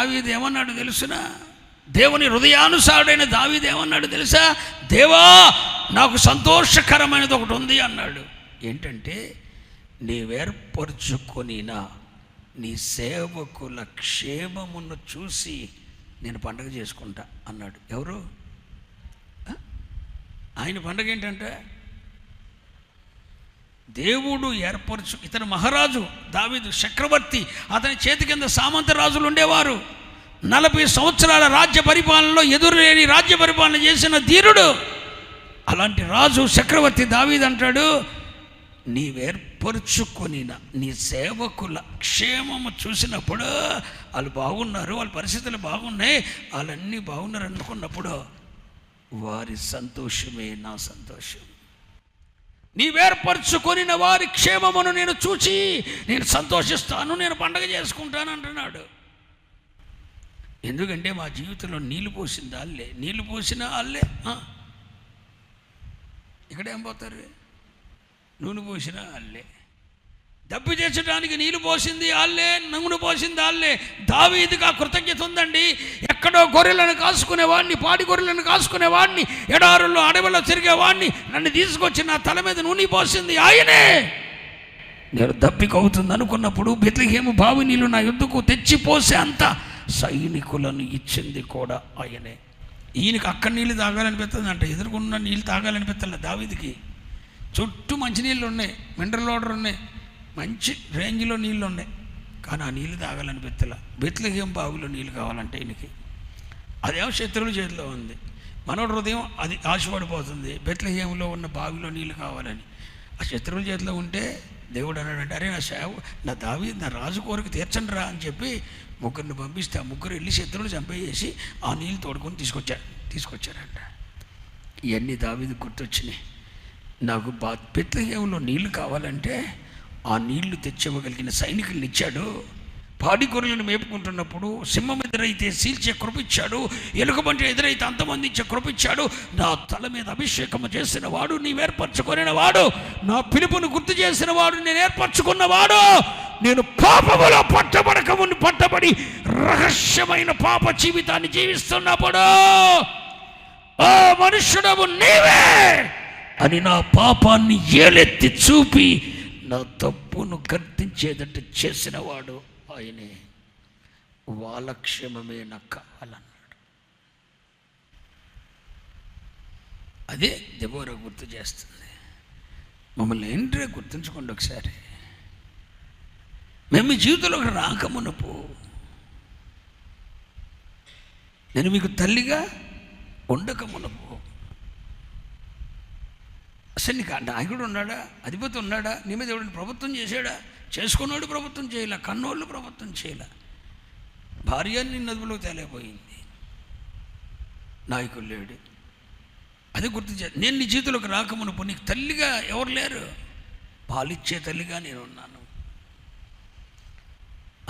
దావీదు ఏమన్నాడు తెలుసునా? దేవుని హృదయానుసారుడైన దావీదు ఏమన్నాడు తెలుసా? దేవా, నాకు సంతోషకరమైనది ఒకటి ఉంది అన్నాడు. ఏంటంటే, నీవేర్పరుచుకొనిన నీ సేవకుల క్షేమమును చూసి నేను పండగ చేసుకుంటా అన్నాడు. ఎవరు? ఆయన పండగ ఏంటంటే, దేవుడు ఇతను మహారాజు దావీదు చక్రవర్తి, అతని చేతి కింద సామంత రాజులు ఉండేవారు. 40 సంవత్సరాల రాజ్య పరిపాలనలో ఎదురులేని రాజ్య పరిపాలన చేసిన ధీరుడు. అలాంటి రాజు చక్రవర్తి దావీదు అంటాడు, నీవేర్పరుచుకొనిన నీ సేవకుల క్షేమము చూసినప్పుడు వాళ్ళు బాగున్నారు, వాళ్ళ పరిస్థితులు బాగున్నాయి, వాళ్ళన్నీ బాగున్నారు అనుకున్నప్పుడు వారి సంతోషమే నా సంతోషం. నీవేర్పరుచుకొనిన వారి క్షేమమును నేను చూచి నేను సంతోషిస్తాను, నేను పండగ చేసుకుంటాను అంటున్నాడు. ఎందుకంటే మా జీవితంలో నీళ్ళు పోసింది వాళ్ళే, నీళ్ళు పోసిన వాళ్ళే. ఇక్కడేం పోతారు? నూనె పోసిన వాళ్ళే. దప్పి చేర్చడానికి నీళ్ళు పోసింది వాళ్ళే, నూనె పోసింది వాళ్ళే. దావీదుగా కృతజ్ఞత ఉందండి. ఎక్కడో గొర్రెలను కాసుకునేవాడిని, పాడి గొర్రెలను కాసుకునేవాడిని, ఎడారుల్లో అడవిలో తిరిగేవాడిని, నన్ను తీసుకొచ్చి నా తల మీద నూనె పోసింది ఆయనే. నేను దప్పిక అవుతుంది అనుకున్నప్పుడు బెత్లెహేము బావి నీళ్ళు నా యుద్ధకు తెచ్చిపోసే అంత సైనికులను ఇచ్చింది కూడా ఆయనే. ఈయనకి అక్కడ నీళ్ళు తాగాలనిపిస్తుంది అంట, ఎదురుకున్న నీళ్ళు తాగాలనిపిస్తలే దావీదుకి. చుట్టూ మంచినీళ్ళు ఉన్నాయి, మినరల్ వాటర్ ఉన్నాయి, మంచి రేంజ్లో నీళ్ళు ఉన్నాయి, కానీ ఆ నీళ్ళు తాగాలనిపిస్తలే. బెత్లెహేము బావిలో నీళ్ళు కావాలంటే ఈయనకి. అదేమో శత్రువుల చేతిలో ఉంది. మనోడు హృదయం అది ఆశపడిపోతుంది, బెత్లెహేములో ఉన్న బావిలో నీళ్ళు కావాలని. ఆ శత్రువుల చేతిలో ఉంటే దేవుడు అన్నాడంటే, అరే నా దావీదు నా రాజు కోరిక తీర్చండి రా అని చెప్పి ముగ్గురిని పంపిస్తే ఆ ముగ్గురు వెళ్ళి శత్రువులు చంపేసి ఆ నీళ్ళు తోడుకొని తీసుకొచ్చారంట. ఇవన్నీ దావీదు గుర్తొచ్చినాయి. నాకు బెత్లెహేములో నీళ్లు కావాలంటే ఆ నీళ్లు తెచ్చివ్వగలిగిన సైనికులను ఇచ్చాడు. పాడి గొర్రెలను మేపుకుంటున్నప్పుడు సింహం ఎదురైతే సీల్చే కృపిచ్చాడు, ఎలుగుబంటి ఎదురైతే అంతమందించే కృపిచ్చాడు. నా తల మీద అభిషేకం చేసిన వాడు, నీవేర్పరచుకొనిన వాడు, నా పిలుపును గుర్తు చేసిన వాడు, నేను ఏర్పరచుకున్నవాడు, నేను పాపములో పట్టబడి రహస్యమైన పాప జీవితాన్ని జీవిస్తున్నప్పుడు ఓ మనుష్యుడవు నీవే అని నా పాపాన్ని ఏలెత్తి చూపి నా తప్పును గర్తించేదట్టు చేసిన వాడు ఆయనే. వాళ్ళ క్షేమమే నాకు కావాలన్నాడు. అదే దెబోరా గుర్తు చేస్తుంది. మమ్మల్ని ఏంటో గుర్తుంచుకోండి ఒకసారి. మేము మీ జీవితంలోకి రాకమునుపు నేను మీకు తల్లిగా ఉండకమునుపు అసలు నీకు నాయకుడు ఉన్నాడా, అధిపతి ఉన్నాడా, నీ మీద ఎవరైనా ప్రభుత్వం చేశాడా? చేసుకున్నాడు ప్రభుత్వం చేయలే, కన్నోళ్ళు ప్రభుత్వం చేయలే, భార్య నీ నదుపులో తేలిపోయింది, నాయకుడు లేడు. అది గుర్తు నేను నీ జీవితంలోకి రాకమునుపు నీకు తల్లిగా ఎవరు లేరు, పాలిచ్చే తల్లిగా నేను ఉన్నాను.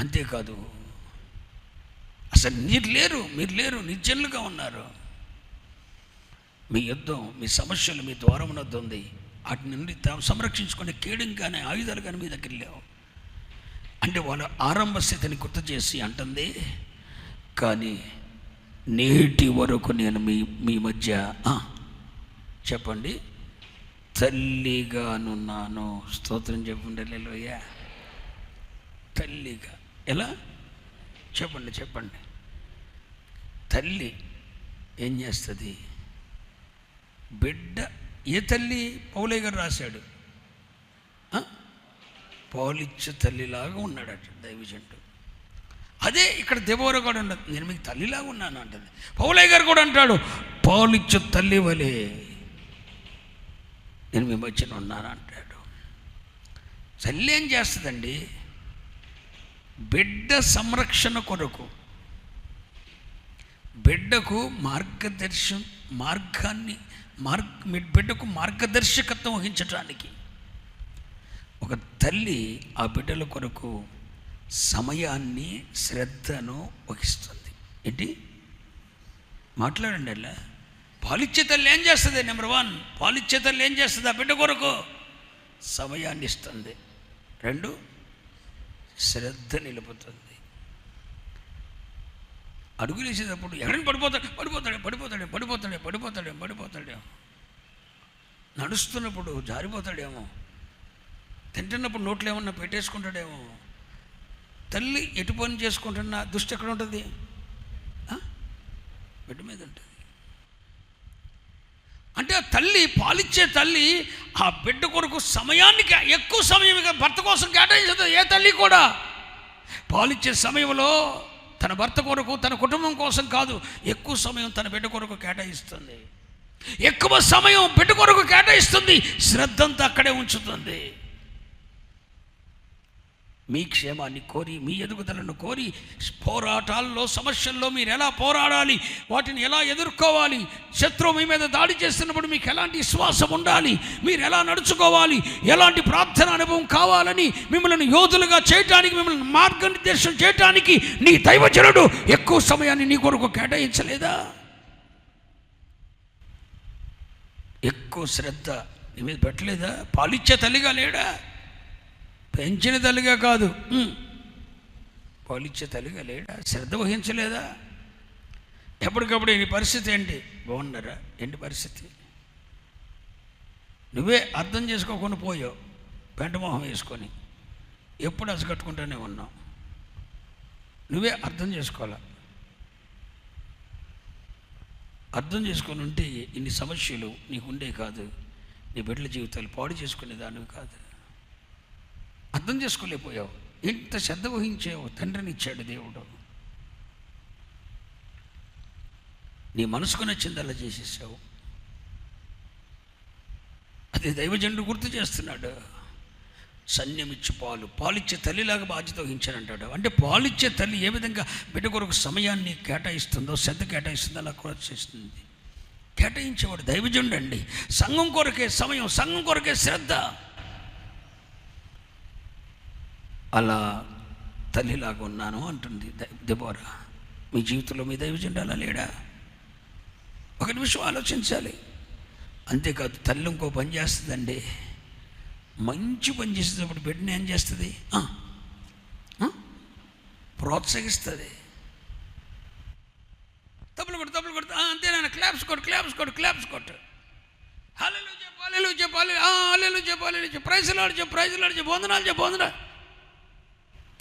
అంతేకాదు, అసలు మీరు లేరు, నిర్జనులుగా ఉన్నారు. మీ యుద్ధం, మీ సమస్యలు మీ ద్వారమునొద్ద ఉంది. వాటి నుండి సంరక్షించుకునే కేడం కానీ ఆయుధాలు కానీ మీ దగ్గర లేవు. అంటే వాళ్ళ ఆరంభ స్థితిని గుర్తు చేసి అంటుంది, కానీ నేటి వరకు నేను మీ మధ్య చెప్పండి తల్లిగానున్నాను. స్తోత్రం చెప్పండి హల్లెలూయా. తల్లిగా ఎలా చెప్పండి. తల్లి ఏం చేస్తుంది? బిడ్డ ఏ తల్లి? పౌలయ్య గారు రాశాడు, పాలిచ్చు తల్లిలాగా ఉన్నాడట దైవజనుడు. అదే ఇక్కడ దెబోరా కూడా ఉండదు, నేను మీకు తల్లిలాగా ఉన్నాను అంటుంది. పౌలయ్య గారు కూడా అంటాడు, పాలిచ్చు తల్లి వలే నేను మీ మధ్యన ఉన్నాను అంటాడు. తల్లి ఏం చేస్తుందండి? బిడ్డ సంరక్షణ కొరకు, బిడ్డకు బిడ్డకు మార్గదర్శకత్వం వహించడానికి ఒక తల్లి ఆ బిడ్డల కొరకు సమయాన్ని, శ్రద్ధను వహిస్తుంది. ఏంటి మాట్లాడండి అలా. పాలిచ్చే తల్లి ఏం చేస్తుంది? నెంబర్ 1, పాలిచ్చే తల్లి ఏం చేస్తుంది? ఆ బిడ్డ కొరకు సమయాన్ని ఇస్తుంది. 2, శ్రద్ధ నిలుపుతుంది. అడుగులు వేసేటప్పుడు ఎవరైనా పడిపోతాడే. నడుస్తున్నప్పుడు జారిపోతాడేమో, తింటున్నప్పుడు నోట్లో ఏమన్నా పెట్టేసుకుంటాడేమో. తల్లి ఎటు పని చేసుకుంటున్నా దృష్టి ఎక్కడ ఉంటుంది? బిడ్డ మీద ఉంటుంది. అంటే ఆ తల్లి, పాలిచ్చే తల్లి ఆ బిడ్డ కొరకు సమయానికి ఎక్కువ సమయం భర్త కోసం కేటాయించదు. ఏ తల్లి కూడా పాలిచ్చే సమయంలో తన భర్త కొరకు, తన కుటుంబం కోసం కాదు, ఎక్కువ సమయం తన బిడ్డ కొరకు కేటాయిస్తుంది. ఎక్కువ సమయం బిడ్డ కొరకు కేటాయిస్తుంది. శ్రద్ధ అంతా అక్కడే ఉంచుతుంది. మీ క్షేమాన్ని కోరి, మీ ఎదుగుదలను కోరి, పోరాటాల్లో, సమస్యల్లో మీరు ఎలా పోరాడాలి, వాటిని ఎలా ఎదుర్కోవాలి, శత్రువు మీ మీద దాడి చేస్తున్నప్పుడు మీకు ఎలాంటి విశ్వాసం ఉండాలి, మీరు ఎలా నడుచుకోవాలి, ఎలాంటి ప్రార్థన అనుభవం కావాలని మిమ్మల్ని యోధులుగా చేయటానికి, మిమ్మల్ని మార్గనిర్దేశం చేయటానికి నీ దైవజనుడు ఎక్కువ సమయాన్ని నీ కొరకు కేటాయించలేదా? ఎక్కువ శ్రద్ధ నీ మీద పెట్టలేదా? పాలిచ్చే తల్లిగా లేడా? పెంచిన తల్లిగా కాదు, పాలిచ్చే తల్లిగా లేడా? శ్రద్ధ వహించలేదా? ఎప్పటికప్పుడు నీ పరిస్థితి ఏంటి? బాగున్నారా? ఏంటి పరిస్థితి? నువ్వే అర్థం చేసుకోకుండా పోయావు. పెంటమోహం వేసుకొని ఎప్పుడు అసగట్టుకుంటూనే ఉన్నావు. నువ్వే అర్థం చేసుకోవాలా. అర్థం చేసుకొని ఉంటే ఇన్ని సమస్యలు నీకు ఉండే కాదు. నీ బిడ్డల జీవితాలు పాడు చేసుకునేదానివి కాదు. అర్థం చేసుకోలేకపోయావు. ఎంత శ్రద్ధ వహించావు. తండ్రిని ఇచ్చాడు దేవుడు. నీ మనసుకు నచ్చిందల్లా చేసేసావు. అది దైవజనుడు గుర్తు చేస్తున్నాడు. సన్యమిచ్చి పాలిచ్చే తల్లిలాగా బాధ్యత వహించానంటాడు. అంటే పాలిచ్చే తల్లి ఏ విధంగా బిడ్డ కొరకు సమయాన్ని కేటాయిస్తుందో, శ్రద్ధ కేటాయిస్తుందో అలా కూడా చేస్తుంది. కేటాయించేవాడు దైవజనుడు అండి. సంఘం కొరకే సమయం, సంఘం కొరకే శ్రద్ధ. అలా తల్లిలాగా ఉన్నాను అంటుంది దెబోరా. మీ జీవితంలో మీ దైవజనుడు అలా లేడా? ఒక నిమిషం ఆలోచించాలి. అంతేకాదు, తల్లి ఇంకో పని చేస్తుందండి. మంచి పని చేసేటప్పుడు బిడ్డని ఏం చేస్తుంది? ప్రోత్సహిస్తుంది. తప్పులు కొట్టు అంతేనా? క్లాప్స్ కొట్టు. హల్లెలూయా చెప్పాలి, ప్రైజ్లాడు చెప్పు, వందనాలు.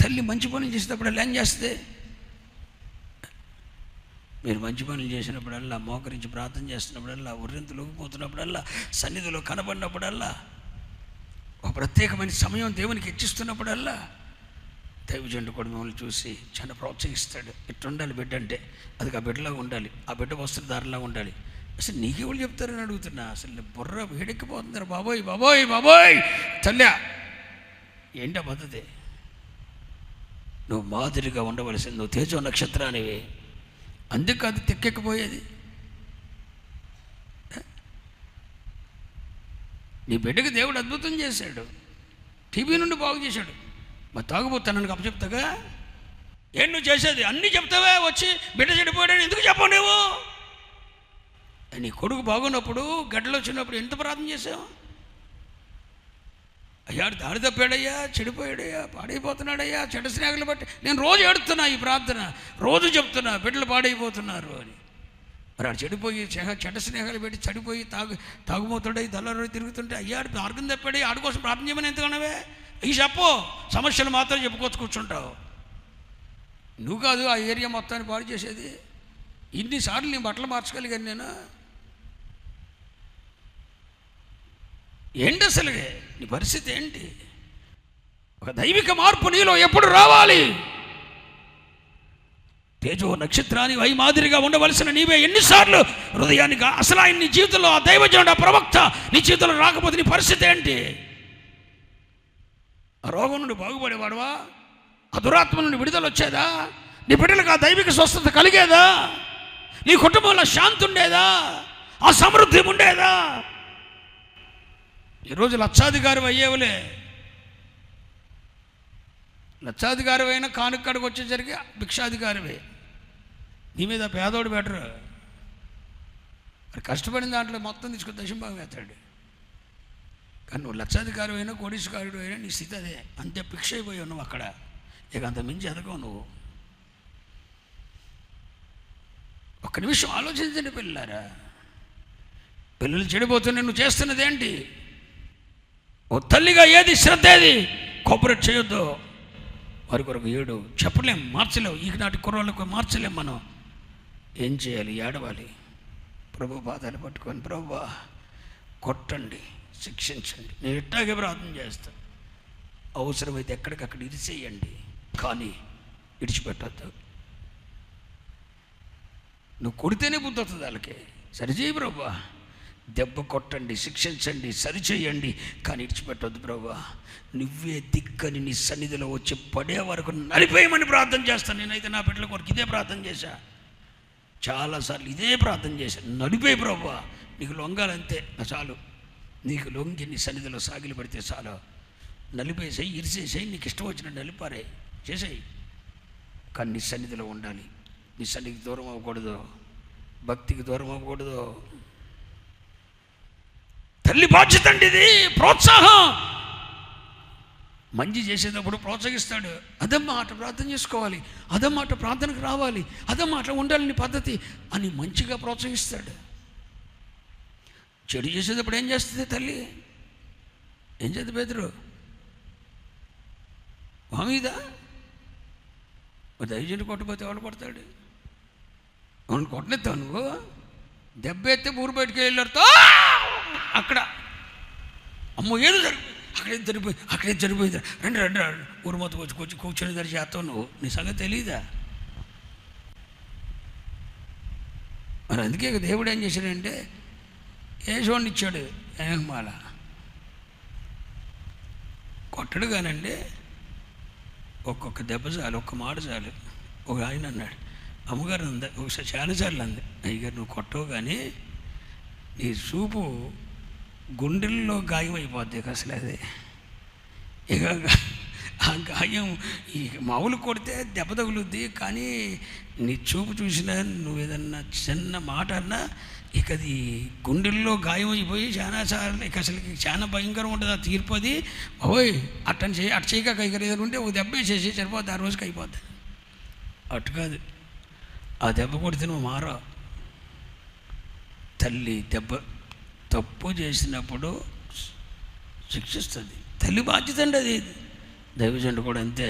తల్లి మంచి పనులు చేసేటప్పుడు ఏం చేస్తుంది? మీరు మంచి పనులు చేసినప్పుడల్లా, మోకరించి ప్రార్థన చేస్తున్నప్పుడల్లా, ఉర్రింతలు ఊగిపోతున్నప్పుడల్లా, సన్నిధిలో కనబడినప్పుడల్లా, ఒక ప్రత్యేకమైన సమయం దేవునికి ఇచ్చిస్తున్నప్పుడల్లా దైవజనుడు కూడా మిమ్మల్ని చూసి చాలా ప్రోత్సహిస్తాడు. ఇట్టుండాలి బిడ్డ అంటే, అది ఆ బిడ్డలాగా ఉండాలి, ఆ బిడ్డ వస్త్రధారలాగా ఉండాలి. అసలు నీకెవరు చెప్తారని అడుగుతున్నా. అసలు బుర్ర వేడెక్కిపోతున్నారు. బాబోయ్ తల్లి, ఏంటా పద్ధతి? నువ్వు మాదిరిగా ఉండవలసింది. నువ్వు తేజో నక్షత్రానివి. అందుకు అది తెక్కెక్కిపోయేది. నీ బిడ్డకి దేవుడు అద్భుతం చేశాడు. టీబీ నుండి బాగు చేశాడు. మరి తాగుబోతానని అప్పచెప్తాగా? ఏం నువ్వు చేసేది? అన్నీ చెప్తావే వచ్చి. బిడ్డ చెడిపోయాడని ఎందుకు చెప్పవు నువ్వు? నీ కొడుకు బాగున్నప్పుడు, గడ్డలు వచ్చినప్పుడు ఎంత ప్రార్థన చేసావు? అయ్యా దారి తప్పాడయ్యా, చెడిపోయాడయ్యా, పాడైపోతున్నాడయ్యా, చెడ్డ స్నేహాలు బట్టి నేను రోజు ఏడుతున్నా. ఈ ప్రార్థన రోజు చెప్తున్నా, బిడ్డలు పాడైపోతున్నారు అని. మరి ఆడు చెడిపోయి చెడ్డ స్నేహాలు పెట్టి చెడిపోయి తాగుబోతుండే, దళారు తిరుగుతుంటే, అయ్యా మార్గం తప్పాడు, ఆడి కోసం ప్రార్థన చేయమని ఎంతగానవే? ఈ చెప్పు, సమస్యలు మాత్రం చెప్పుకోవచ్చు కూర్చుంటావు. నువ్వు కాదు ఆ ఏరియా మొత్తాన్ని పాడు చేసేది. ఇన్నిసార్లు నీ బట్టలు మార్చగలిగాను నేను. ఏంటి అసలు నీ పరిస్థితి ఏంటి? ఒక దైవిక మార్పు నీలో ఎప్పుడు రావాలి? తేజో నక్షత్రాన్ని వై మాదిరిగా ఉండవలసిన నీవే ఎన్నిసార్లు హృదయానికి అసలు ఆయన నీ జీవితంలో, ఆ దైవజనుడు, ఆ ప్రవక్త నీ జీవితంలో రాకపోతే నీ పరిస్థితి ఏంటి? ఆ రోగం నుండి బాగుపడేవాడువా? ఆ దురాత్మ నుండి విడుదల వచ్చేదా? నీ బిడ్డలకు ఆ దైవిక స్వస్థత కలిగేదా? నీ కుటుంబంలో శాంతి ఉండేదా? ఆ సమృద్ధి ఉండేదా? ఈరోజు లక్షాధికారి అయ్యేవులే. లక్షాధికారి అయినా కానుక్కడికి వచ్చేసరికి భిక్షాధికారివే. నీ మీద పేదోడు బెటరు. మరి కష్టపడిన దాంట్లో మొత్తం తీసుకుని దశంభాగం వేస్తాడు. కానీ నువ్వు లక్షాధికారి అయినా, కోటీశ్వరుడు అయినా నీ స్థితి అదే. అంతే ఫిక్స్ అయిపోయావు నువ్వు అక్కడ. ఇక అంత మించి ఎదగవు నువ్వు. ఒక్క నిమిషం ఆలోచించండి పిల్లలారా. పిల్లలు చెడిపోతుంటే నువ్వు చేస్తున్నది ఏంటి? ఓ తల్లిగా ఏది శ్రద్ధ, ఏది కోఆపరేట్ చేయొద్దు. వారి కొరకు ఏడు చెప్పలేం, మార్చలేవు. ఈనాటి కుర్రోళ్ళకు మార్చలేం. మనం ఏం చేయాలి? ఏడవాలి. ప్రభు పాదాలు పట్టుకొని, ప్రభువా కొట్టండి, శిక్షించండి. నేను ఇట్టాగే ప్రార్థన చేస్తాను. అవసరమైతే ఎక్కడికక్కడ ఇరిసేయండి, కానీ విడిచిపెట్టద్దు. నువ్వు కొడితేనే బుద్ధి వస్తుంది వాళ్ళకి. సరిచేయి ప్రభువా, దెబ్బ కొట్టండి, శిక్షించండి, సరిచేయండి, కానీ విడిచిపెట్టొద్దు ప్రభువా. నువ్వే దిక్కని నీ సన్నిధిలో వచ్చి పడే వరకు నలిపేయమని ప్రార్థన చేస్తాను. నేనైతే నా బిడ్డల కొరకు ఇదే ప్రార్థన చేశా, చాలాసార్లు ఇదే ప్రార్థన చేశాను. నడిపే ప్రభువా, నీకు లొంగాలంతే చాలు. నీకు లొంగి నీ సన్నిధిలో సాగిలి పడితే చాలు. నలిపేసేయి, ఇరిసేసేయి, నీకు ఇష్టం వచ్చిన నలిపారే చేసేయి, కానీ నీ సన్నిధిలో ఉండాలి. నీ సన్నిధికి దూరం అవ్వకూడదు, భక్తికి దూరం అవ్వకూడదు. తల్లి బాధ్యత అండి ఇది. ప్రోత్సాహం. మంచి చేసేటప్పుడు ప్రోత్సహిస్తాడు. అదమ్మాట ప్రార్థన చేసుకోవాలి, అదమ్మాట ప్రార్థనకు రావాలి, అదమ్మాట ఉండాలని పద్ధతి అని మంచిగా ప్రోత్సహిస్తాడు. చెడు చేసేటప్పుడు ఏం చేస్తుంది తల్లి? ఏం చేస్తుంది? పేదరు మామీదా దైవజనుడు కొట్టపోతే ఎవరు కొడతాడు? అవును, కొట్టనేస్తావు నువ్వు. దెబ్బ ఎత్తే ఊరు బయటకు వెళ్ళారుతో అక్కడ అమ్మో ఏదో జరిగిపోయి అక్కడేం జరిగిపోయింది, రండి రండి ఊరు మొత్తం వచ్చి కూర్చొని దరి చేస్తావు నువ్వు. నీ సంగతి తెలీదా? మరి అందుకే దేవుడు ఏం చేశాడంటే యేసోడిని ఇచ్చాడు. ఏమాల కొట్టడు కానండి, ఒక్కొక్క దెబ్బ చాలు, ఒక్క మాట చాలు. ఒక ఆయన అన్నాడు, అమ్మగారు అంది ఒకసారి చాలాసార్లు అంది, అయ్యగారు నువ్వు కొట్టవు కానీ నీ చూపు గుండెల్లో గాయం అయిపోద్ది అసలు. అది ఇక ఆ గాయం ఈ మామూలు కొడితే దెబ్బ తగులుద్ది, కానీ నీ చూపు చూసినా నువ్వు ఏదన్నా చిన్న మాట అన్నా ఇక అది గుండెల్లో గాయం అయిపోయి చాలాసార్లు ఇక అసలు చాలా భయంకరంగా ఉంటుంది ఆ తీర్పు. అది ఓయ్ అట్ట చేయక కైకరేదని ఉంటే ఒక దెబ్బ వేసేసి సరిపోద్ది, ఆ రోజుకి అయిపోద్ది. అటు కాదు, ఆ దెబ్బ కొడితే నువ్వు మారా. తల్లి దెబ్బ తప్పు చేసినప్పుడు శిక్షిస్తుంది. తల్లి బాధ్యత అండి అది. దైవజనుడు కూడా అంతే.